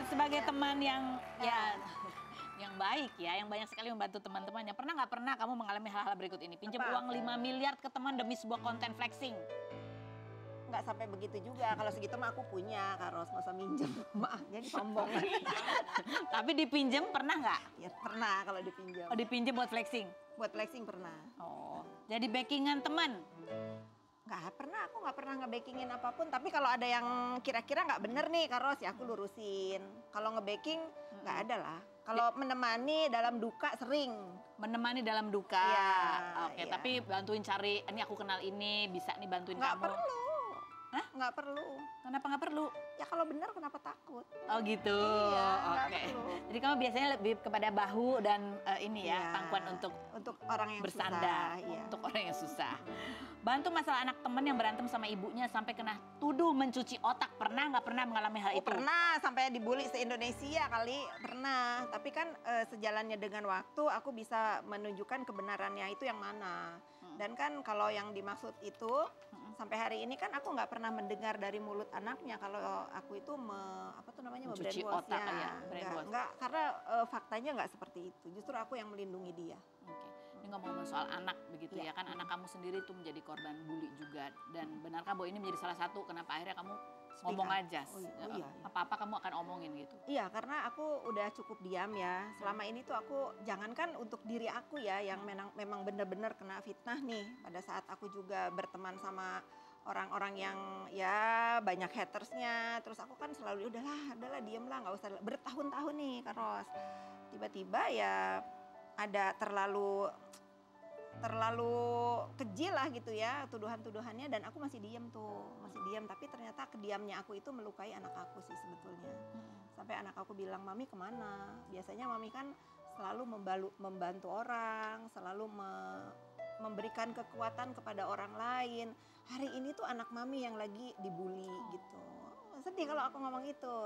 sebagai teman yang yang baik ya, yang banyak sekali membantu teman-temannya. Pernah kamu mengalami hal-hal berikut ini? Pinjam uang 5 miliar ke teman demi sebuah konten flexing? Nggak sampai begitu juga. Kalau segitu mah aku punya, Kak Ros, nggak usah minjem. Maaf, jadi sombong. Tapi dipinjem pernah nggak? Ya pernah kalau dipinjam. Oh, dipinjem buat flexing? Buat flexing pernah. Oh, jadi backingan teman? Nggak pernah, aku nggak pernah nge-backingin apapun. Tapi kalau ada yang kira-kira nggak bener nih, Kak Ros, ya aku lurusin. Kalau nge-backing nggak ada lah. Kalau menemani dalam duka sering. Menemani dalam duka. Ya, Oke, ya. tapi bantuin cari, ini aku kenal ini, bisa nih bantuin Nggak kamu. perlu. Hah? Nggak perlu. Kenapa nggak perlu? Ya kalau benar kenapa takut? Oh gitu. Iya, nggak Oke. perlu. Jadi kamu biasanya lebih kepada bahu dan ini ya, Iya, pangkuan untuk orang yang bersandar, susah, iya. untuk orang yang susah. Bantu masalah anak teman yang berantem sama ibunya sampai kena tuduh mencuci otak. Pernah nggak pernah mengalami hal Oh, itu? pernah, sampai dibully se-Indonesia kali, pernah. Tapi kan sejalannya dengan waktu aku bisa menunjukkan kebenarannya itu yang mana. Dan kan kalau yang dimaksud itu, sampai hari ini kan aku nggak pernah mendengar dari mulut anaknya kalau aku itu Mencuci brainwash otak, ya, brainwash. Nggak, karena faktanya nggak seperti itu. Justru aku yang melindungi dia. Oke. Ini ngomong soal anak begitu ya kan, anak kamu sendiri tuh menjadi korban bully juga. Dan benarkah bahwa ini menjadi salah satu kenapa akhirnya kamu ngomong aja? Iya. Apa-apa kamu akan omongin gitu? Iya, karena aku udah cukup diam ya. Selama ini tuh aku, jangankan untuk diri aku ya, yang memang benar-benar kena fitnah nih. Pada saat aku juga berteman sama orang-orang yang ya banyak hatersnya. Terus aku kan selalu udahlah diem lah, nggak usah. Bertahun-tahun nih Kak Ros. Tiba-tiba ya ada terlalu kecil lah gitu ya tuduhan-tuduhannya, dan aku masih diam tapi ternyata kediamnya aku itu melukai anak aku sih sebetulnya. Sampai anak aku bilang, "Mami kemana?" Biasanya Mami kan selalu membantu orang, selalu memberikan kekuatan kepada orang lain. Hari ini tuh anak Mami yang lagi dibully gitu. Sedih kalau aku ngomong itu.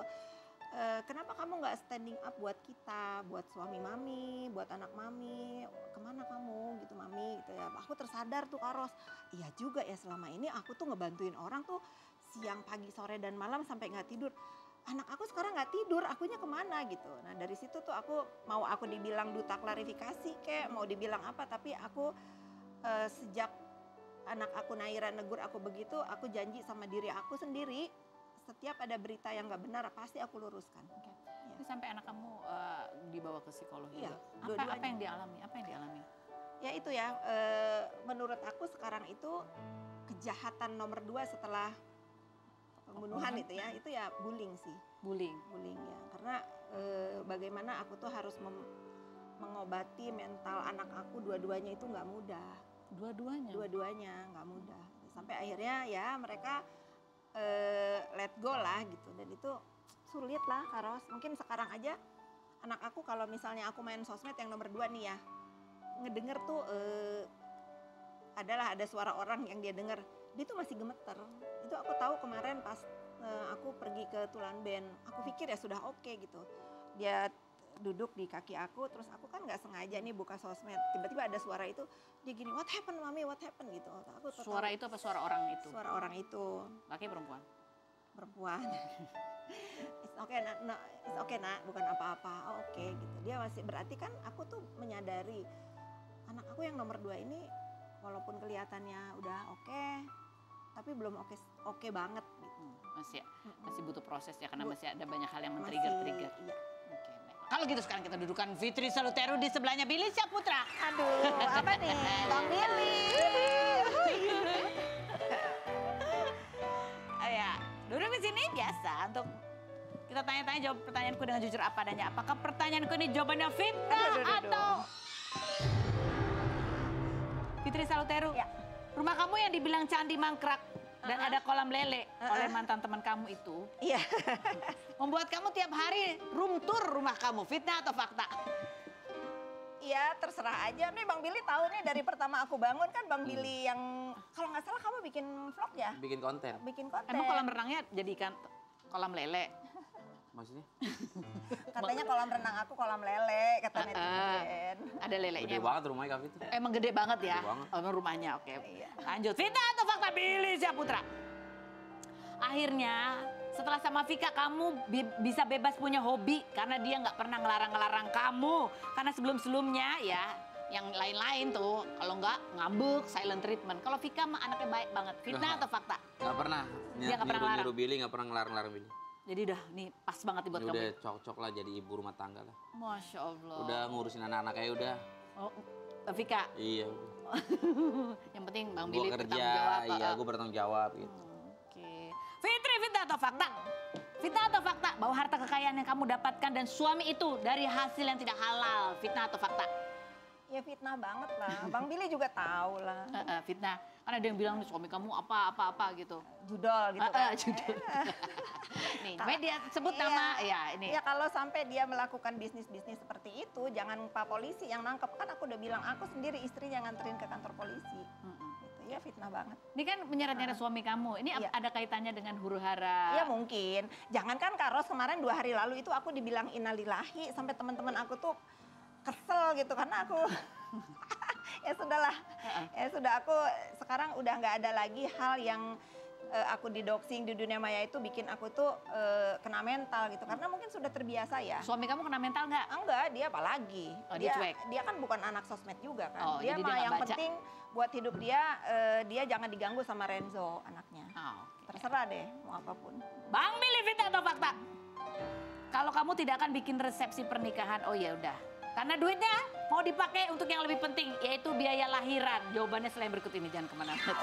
Kenapa kamu nggak standing up buat kita, buat suami Mami, buat anak Mami? Kemana kamu gitu Mami gitu ya. Aku tersadar tuh Kak Ros, iya juga ya, selama ini aku tuh ngebantuin orang tuh siang, pagi, sore, dan malam sampai nggak tidur. Anak aku sekarang nggak tidur, akunya kemana gitu. Nah dari situ tuh aku dibilang duta klarifikasi kayak mau dibilang apa, tapi aku sejak anak aku Naira negur aku begitu, aku janji sama diri aku sendiri, setiap ada berita yang nggak benar pasti aku luruskan. Oke. Ya. Itu sampai anak kamu dibawa ke psikolog Iya, juga. Apa yang dialami? Ya itu ya, menurut aku sekarang itu kejahatan nomor 2 setelah pembunuhan itu ya bullying sih. Bullying Ya, karena bagaimana aku tuh harus mengobati mental anak aku, dua-duanya itu nggak mudah. Dua-duanya nggak mudah. Sampai akhirnya ya mereka let go lah gitu, dan itu sulit lah Kak Ros. Mungkin sekarang aja anak aku kalau misalnya aku main sosmed yang nomor 2 nih ya, ngedenger tuh ada suara orang yang dia denger, dia tuh masih gemeter. Itu aku tahu kemarin pas aku pergi ke Tulan Ben, aku pikir ya sudah oke gitu. Dia duduk di kaki aku, terus aku kan nggak sengaja nih buka sosmed, tiba-tiba ada suara itu, dia gini, "What happened Mami, what happened?" gitu. Aku Suara itu apa suara orang itu? Suara orang itu. Laki perempuan? Perempuan. It's okay nak, bukan apa-apa. Oh, oke gitu. Dia masih, berarti kan aku tuh menyadari anak aku yang nomor 2 ini walaupun kelihatannya udah oke, tapi belum oke banget gitu. Masih butuh proses ya, karena masih ada banyak hal yang men-trigger. Iya. Oke, baik. Kalau gitu sekarang kita dudukan Fitri Saluteru di sebelahnya Billy Syahputra. Aduh, apa nih? Bang Billy. Ya, duduk di sini biasa untuk kita tanya-tanya, jawab pertanyaanku dengan jujur apa adanya. Apakah pertanyaanku ini jawabannya fitnah atau Fitri Saluteru? Ya. Rumah kamu yang dibilang candi mangkrak dan ada kolam lele oleh mantan teman kamu itu, Iya. membuat kamu tiap hari room tour rumah kamu, fitnah atau fakta? Iya, terserah aja. Nih Bang Billy tahu nih dari pertama aku bangun kan Bang Billy yang kalau nggak salah kamu bikin vlog ya? Bikin konten. Emang kolam renangnya jadikan kolam lele? Maksudnya? Katanya kolam renang aku kolam lele, kata netizen. Ada lelenya. Gede banget rumahnya Kak Fitri. Emang gede banget ya? Gede banget. Oh, emang rumahnya, oke. Iya. Lanjut, fitnah atau fakta Billy Syahputra? Akhirnya Setelah sama Vika kamu bisa bebas punya hobi karena dia nggak pernah ngelarang-ngelarang kamu. Karena sebelum-sebelumnya ya yang lain-lain tuh kalau nggak ngambek, silent treatment. Kalau Vika mah anaknya baik banget. Fitnah atau fakta? Nggak pernah. Dia nggak pernah ngelarang. Nyuruh Billy, nggak pernah ngelarang-larang Billy. Jadi udah nih pas banget nih buat Ini kamu. udah cocok lah jadi ibu rumah tangga lah. Masya Allah. Udah ngurusin anak-anaknya udah. Oh, Vika. Iya udah. Yang penting Bang Gue Billy kerja, bertanggung jawab. iya gue bertanggung jawab gitu. Oke. Fitri, fitnah atau fakta? Fitnah atau fakta bahwa harta kekayaan yang kamu dapatkan dan suami itu dari hasil yang tidak halal? Fitnah atau fakta? Ya fitnah banget lah. Bang Billy juga tahu lah. Fitnah. Kan ada yang bilang nih suami kamu apa gitu. Judol gitu kan. Judul. Nih, media sebut nama ya ini. Ya kalau sampai dia melakukan bisnis-bisnis seperti itu, jangan Pak polisi yang nangkep. Kan aku udah bilang, aku sendiri istrinya nganterin ke kantor polisi. Gitu. Ya fitnah banget. Ini kan menyeret-nyeret suami kamu. Ini Iya. ada kaitannya dengan huru-hara. Ya mungkin. Jangankan Karos kemarin 2 hari lalu itu aku dibilang innalillahi sampai teman-teman aku tuh kesel gitu karena aku ya sudahlah. Ya sudah, aku sekarang udah nggak ada lagi hal yang aku didoxing di dunia maya itu bikin aku tuh kena mental gitu karena mungkin sudah terbiasa ya. Suami kamu kena mental nggak? Enggak, dia apalagi. Oh, dia cuek? Dia kan bukan anak sosmed juga kan. Oh, Dia jadi dia mah nggak yang baca. penting buat hidup dia jangan diganggu sama Renzo anaknya. Oh. Terserah deh mau apapun. Bang Billy, fitnah atau fakta? Kalau kamu tidak akan bikin resepsi pernikahan, oh ya udah. Karena duitnya mau dipakai untuk yang lebih penting, yaitu biaya lahiran. Jawabannya selain berikut ini, jangan kemana-mana.